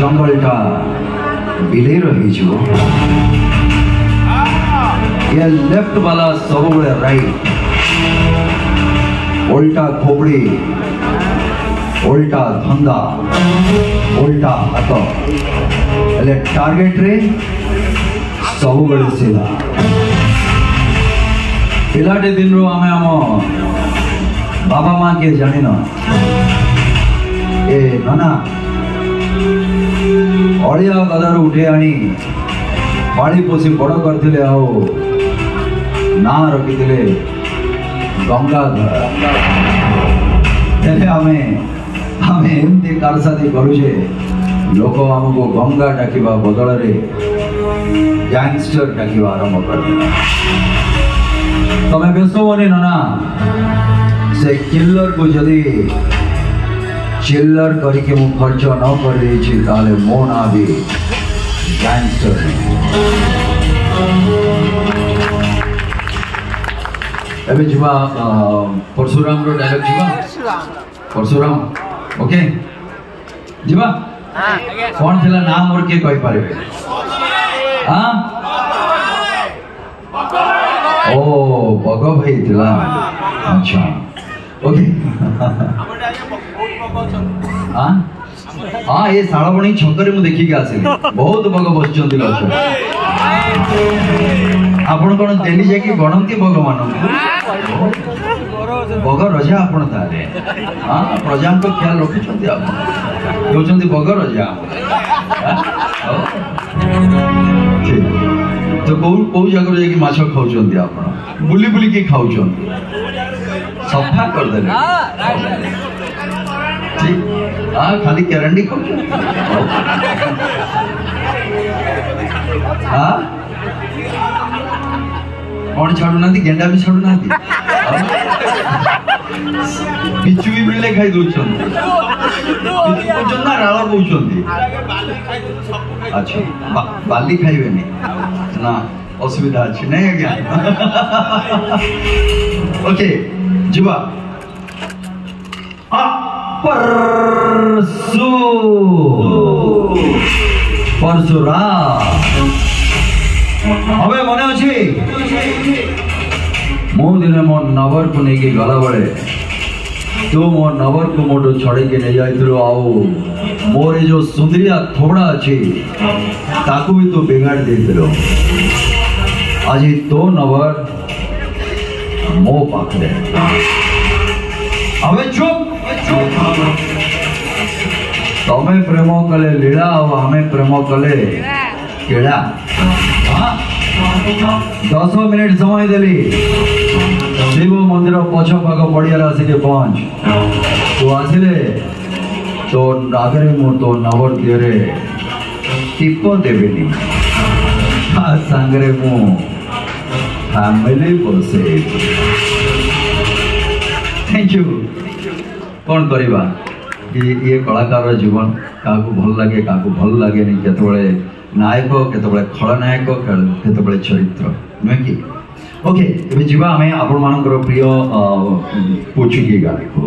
जंगल टा बिले रही जो ये लेफ्ट वाला सब राइट उल्टा खोपड़ी उल्टा धंदा उल्टा हाथ हेले टार्गेट रे सब सीधा पिलाटे दिन रो आमे आम बाबा माँ के जानी ना ए नाना अड़िया गदार उठे आनी पाड़ी पोसी बड़ करथिले आओ ना रखिथिले गंगाधर हेले आमे एमती कारसादी करुचे लोक आमको गंगा डाकिबा बदल रे गैंगस्टर डाकिबा आरंभ कर तमे बेसो बनी नाना से किलर को जदि चिल्लर करके मु खर्च न कर देछि ताले मो ना भी गैंगस्टर अबे जीवा परशुराम रो डायलॉग जीवा परशुराम ओके जीवा कौन थिला नाम और के कहि पारे हां ओ बग भाई थिला अच्छा ओके हाँ हाँ ये शालाबणी छकरे मु देखिक आसिली बहुत बग बसचंती गछ आपण कोन डेली जाकी गणंती बग मान बग रजा आपण तारे हाँ प्रजा को ख्याल रखुचंती आपण दोचंती बग रजा तो को जगह जाकी माछ खाउचंती आपण बुली बुली के खाउचंती सफा कर देले ठीक हाँ खाली केरंडी खाउचंती हाँ कौन छाड़ू ना गेंडा भी छाड़ू ना पिचु भी मिले खाई दउछन ना राला दउछन अच्छा बाली खाइबे नि ना असुविधा अछि नै आज्ञा ओके जीवा परशुराम हमें मन अच्छी मो दिन मो नवर को लेकिन गला बड़े तो मो नवर को मोटो छड़े के नहीं जाइथिलो आओ मोर जो सुंदरिया थोड़ा अच्छी ताकू भी तो बिगाड़ देथिलो आज तो नवर मो पाखरे हमें चुप तमें प्रेम कले लीला और हमें प्रेम कले केड़ा 10 मिनिट समय देली शिव मंदिर पछ पाख पड़ियार आसिके पहुँच तो आसिले तो आगे मु तो नवर दिहरे टिप देविनी सांगरे मु फैमिली बसे थैंक यू कौन करवा ये कलाकार जीवन क्या भल लगे क्या भल लगे नहीं केतबले नायक केतबले खलनायक केतबले चरित्र नुहे कि ओके एबे जीवा हमें आपण मानकर प्रिय पोचुगी गाने को